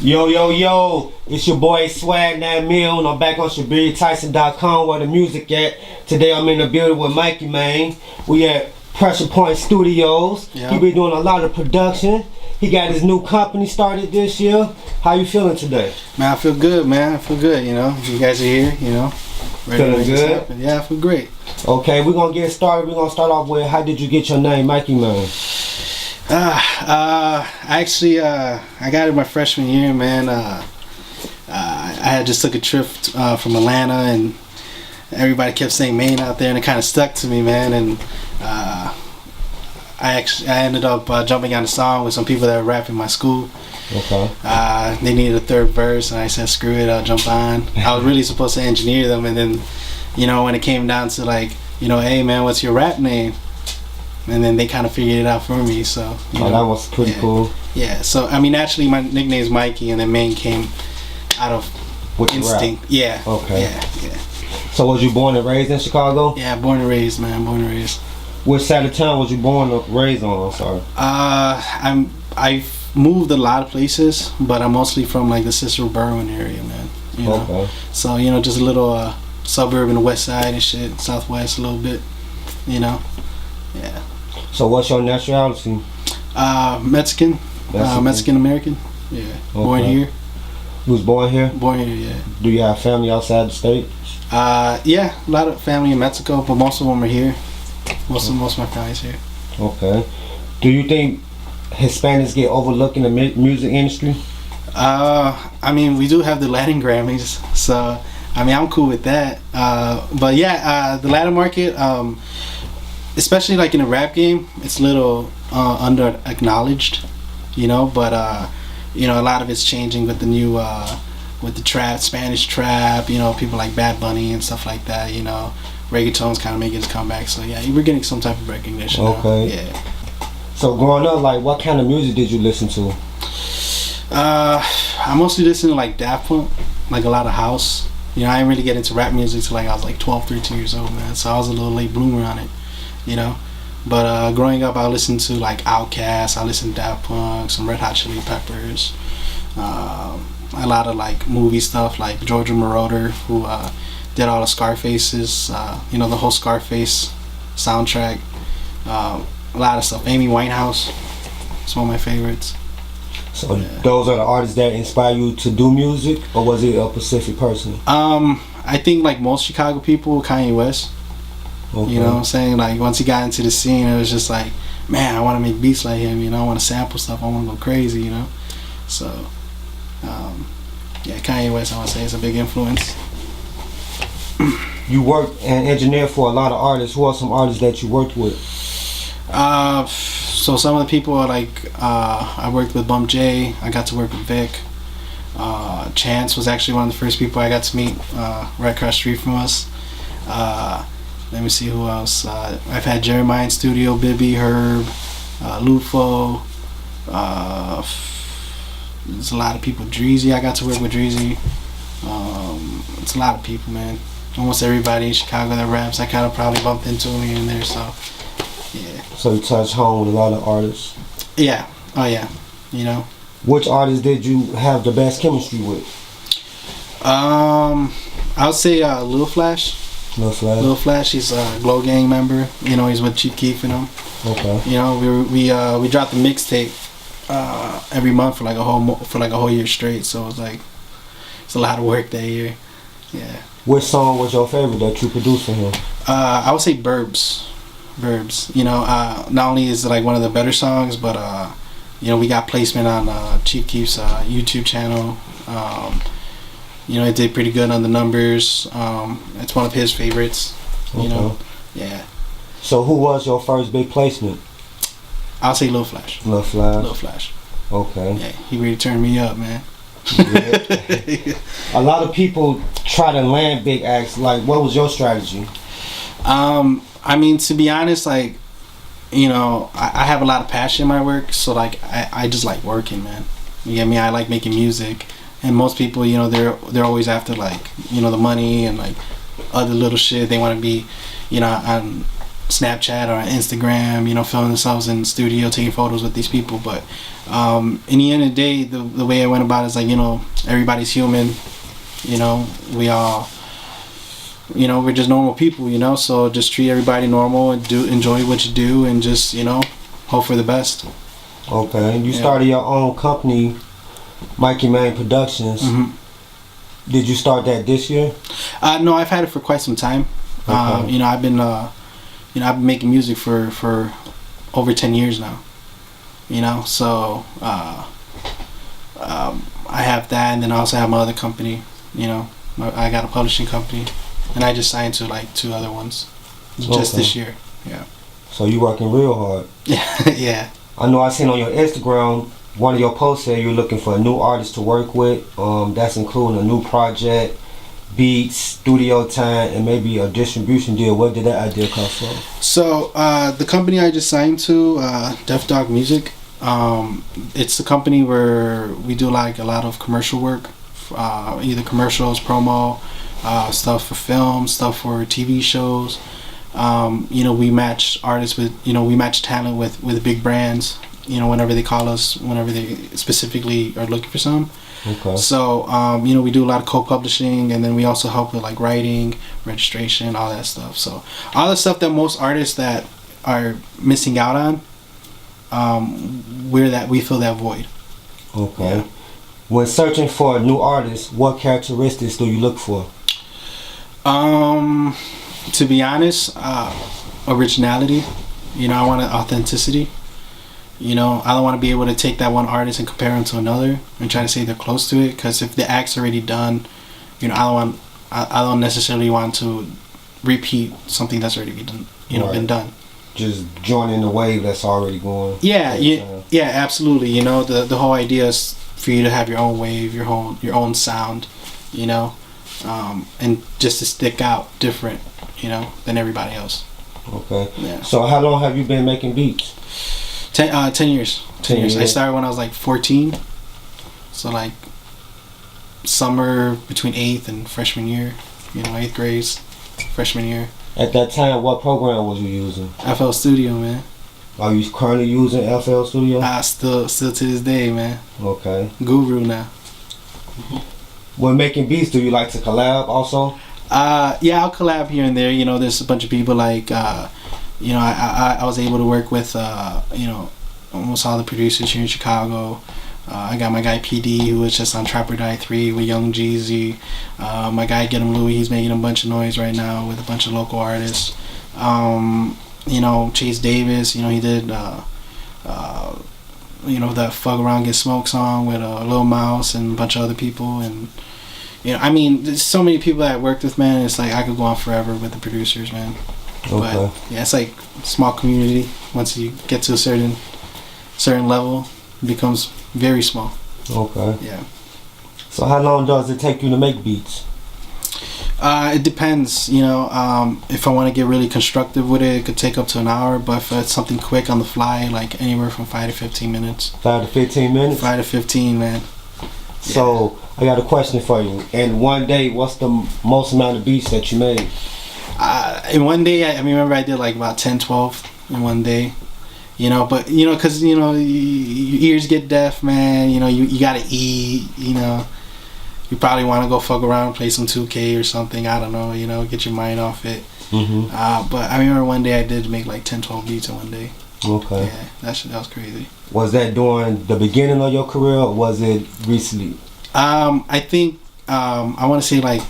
Yo, yo, yo, it's your boy Swag 9 Mil, and I'm back on ShibuyaTysonn.com where the music at. Today I'm in the building with Mikey Main. We at Pressure Point Studios. Yep. He been doing a lot of production. He got his new company started this year. How you feeling today? Man, I feel good, man. I feel good, you know. You guys are here, you know. Ready to Feeling make this good? happen. Yeah, I feel great. Okay, we're gonna get started. We're gonna start off with how did you get your name, Mikey Main? I got it my freshman year, man. I had just took a trip from Atlanta, and everybody kept saying Maine out there, and it kind of stuck to me, man. And I ended up jumping on a song with some people that were rapping my school. Okay. They needed a third verse, and I said, "Screw it, I'll jump on." I was really supposed to engineer them, and then, you know, when it came down to like, you know, hey man, what's your rap name? And then they kind of figured it out for me. So you know, that was pretty cool. Yeah. So I mean, actually, my nickname is Mikey, and then Main came out of With instinct. rap. Yeah. Okay. Yeah. So was you born and raised in Chicago? Yeah. Born and raised, man. Born and raised. Which side of town was you born and raised on? I'm sorry. I've moved a lot of places, but I'm mostly from like the Cicero Berwyn area, man. You know? Okay. So you know, just a little suburb in the west side and shit, southwest a little bit. You know. Yeah. So what's your nationality? Mexican. Mexican American. Yeah. Okay. Born here. You was born here? Born here, yeah. Do you have family outside the state? Yeah, a lot of family in Mexico, but most of them are here. Most of my family's here. Okay. Do you think Hispanics get overlooked in the music industry? I mean, we do have the Latin Grammys, so I mean, I'm cool with that. But yeah, the Latin market, especially like in the rap game, it's a little under acknowledged, you know. But you know, a lot of it's changing with the new with the trap, Spanish trap. You know, people like Bad Bunny and stuff like that. You know, reggaeton's kind of making its comeback. So yeah, we're getting some type of recognition. Okay. Now. Yeah. So growing up, like, what kind of music did you listen to? I mostly listen to like Daft Punk, like a lot of house. You know, I didn't really get into rap music till like I was like 12, 13 years old, man. So I was a little late bloomer on it, you know. But growing up, I listened to like Outkast, I listened to Daft Punk, some Red Hot Chili Peppers, a lot of like movie stuff, like Georgia Moroder, who did all the Scarfaces, you know, the whole Scarface soundtrack. A lot of stuff. Amy Winehouse, it's one of my favorites. So yeah. Those are the artists that inspire you to do music, or was it a specific person? I think like most Chicago people, Kanye West. Okay. You know what I'm saying? Like once he got into the scene, it was just like, man, I want to make beats like him. You know, I want to sample stuff. I want to go crazy. You know, so yeah, Kanye West, I would say, is a big influence. You worked and engineered for a lot of artists. Who are some artists that you worked with? So some of the people are like, I worked with Bump J. I got to work with Vic. Chance was actually one of the first people I got to meet right across the street from us. Let me see who else. I've had Jeremih in studio, Bibby, Herb, Lufo. There's a lot of people. Dreezy, I got to work with Dreezy. It's a lot of people, man. Almost everybody in Chicago that raps, I kind of probably bumped into me in there, so yeah. So you touched home with a lot of artists? Yeah. Oh yeah. You know. Which artist did you have the best chemistry with? I would say Lil Flash. Lil Flash. Lil Flash, he's a Glow Gang member. You know, he's with Chief Keef and them. Okay. You know, we dropped the mixtape every month for like a whole year straight. So it was like it's a lot of work that year. Yeah. Which song was your favorite that you produced for him? I would say Burbs. You know, not only is it like one of the better songs, but you know, we got placement on Chief Keef's YouTube channel. You know, it did pretty good on the numbers. It's one of his favorites. You know, yeah. So who was your first big placement? I'll say Lil Flash. Lil Flash. Lil Flash. Okay. Yeah, he really turned me up, man. Yeah. A lot of people try to land big acts. Like, what was your strategy? I mean, to be honest, like, you know, I have a lot of passion in my work, so like I just like working, man. You get me? I like making music, and most people, you know, they're always after like, you know, the money and like other little shit. They want to be, you know, on Snapchat or Instagram, you know, filming themselves in the studio, taking photos with these people. But in the end of the day, the way I went about it is like, you know, everybody's human. You know, we all, you know, we're just normal people, you know, so just treat everybody normal and enjoy what you do and just, you know, hope for the best. Okay, you started your own company, Mikey Main Productions. Mm-hmm. Did you start that this year? No, I've had it for quite some time. Okay. You know, I've been making music for over 10 years now. You know, so I have that, and then I also have my other company. You know, I got a publishing company, and I just signed to like 2 other ones just this year. Yeah. So you working real hard. Yeah. I know I seen on your Instagram, one of your posts said you're looking for a new artist to work with. That's including a new project, beats, studio time, and maybe a distribution deal. Where did that idea come from? So the company I just signed to, Def Dog Music, it's a company where we do like a lot of commercial work, either commercials, promo, stuff for film, stuff for TV shows. You know, we match artists with, you know, we match talent with big brands, you know, whenever they call us, whenever they specifically are looking for some. Okay. So, you know, we do a lot of co-publishing, and then we also help with like writing, registration, all that stuff. So all the stuff that most artists that are missing out on, we fill that void. Okay. Yeah. When searching for a new artist, what characteristics do you look for? To be honest, originality. You know, I want authenticity. You know, I don't want to be able to take that one artist and compare them to another and try to say they're close to it. Because if the act's already done, you know, I don't necessarily want to repeat something that's already been done. You know, right. Been done. Just joining the wave that's already going. Yeah, absolutely. You know, the whole idea is for you to have your own wave, your own sound. You know, and just to stick out different, you know, than everybody else. Okay. Yeah. So how long have you been making beats? 10 years. 10 years. I started when I was like 14. So like summer between 8th and freshman year. You know, 8th grade, freshman year. At that time, what program was you using? FL Studio, man. Are you currently using FL Studio? Still to this day, man. Okay. Guru now. When making beats, do you like to collab also? Yeah, I'll collab here and there. You know, there's a bunch of people like, you know, I was able to work with, you know, almost all the producers here in Chicago. I got my guy PD, who was just on Trapper Die 3 with Young Jeezy. My guy Get 'em Louie, he's making a bunch of noise right now with a bunch of local artists. You know, Chase Davis, you know, he did, you know, that Fuck Around Get Smoked song with Lil Mouse and a bunch of other people. And, you know, I mean, there's so many people that I worked with, man. It's like I could go on forever with the producers, man. Okay. But yeah, it's like a small community. Once you get to a certain level, it becomes very small. Okay. Yeah. So how long does it take you to make beats? It depends, you know. If I want to get really constructive with it could take up to an hour. But if it's something quick on the fly, like anywhere from 5 to 15 minutes. 5 to 15 minutes? 5 to 15, man. So I got a question for you. In one day, what's the most amount of beats that you made? In one day, I remember I did like about 10, 12 in one day. You know, but, you know, because, you know, your ears get deaf, man. You know, you got to eat, you know. You probably want to go fuck around, play some 2K or something. I don't know, you know, get your mind off it. Mm-hmm. But I remember one day I did make like 10, 12 beats in one day. Okay. Yeah, that was crazy. Was that during the beginning of your career, or was it recently? I think, I want to say like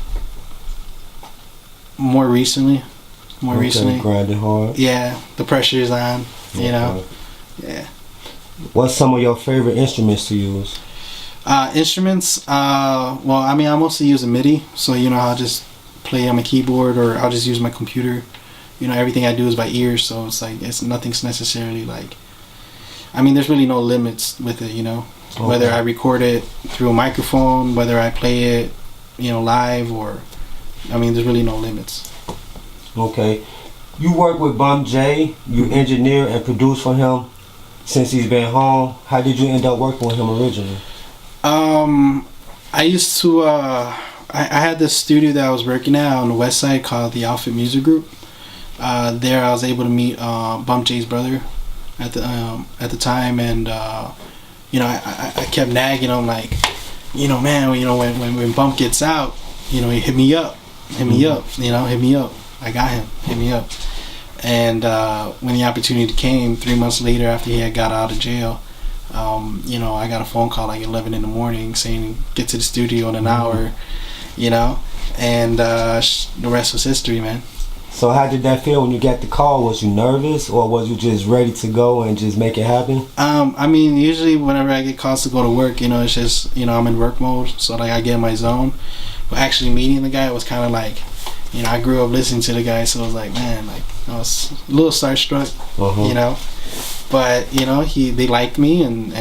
more recently. Recently. Grinding hard. Yeah, the pressure is on, you know. Yeah. What's some of your favorite instruments to use? Instruments, well, I mean, I mostly use a MIDI, so, you know, I'll just play on my keyboard, or I'll just use my computer. You know, everything I do is by ear, so it's like, nothing's necessarily like, I mean, there's really no limits with it, you know. Okay. Whether I record it through a microphone, whether I play it, you know, live, or, I mean, there's really no limits. Okay. You work with Bum J, you engineer and produce for him since he's been home. How did you end up working with him originally? I used to, I had this studio that I was working at on the west side called the Outfit Music Group. there I was able to meet Bump J's brother at the time, and you know, I kept nagging him like, you know, man, you know, when Bump gets out, you know, he hit me up, you know, hit me up. I got him, hit me up. And when the opportunity came 3 months later after he had got out of jail, you know, I got a phone call like 11 in the morning saying get to the studio in an hour, you know, and the rest was history, man. So how did that feel when you got the call? Was you nervous, or was you just ready to go and just make it happen? I mean, usually whenever I get calls to go to work, you know, it's just, you know, I'm in work mode, so like I get in my zone. But actually meeting the guy was kind of like, you know, I grew up listening to the guy, so I was like, man, like I was a little starstruck, you know. But you know, they liked me, and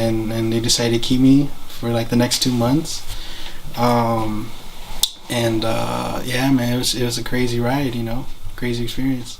they decided to keep me for like the next 2 months. Yeah, man, it was a crazy ride, you know, crazy experience.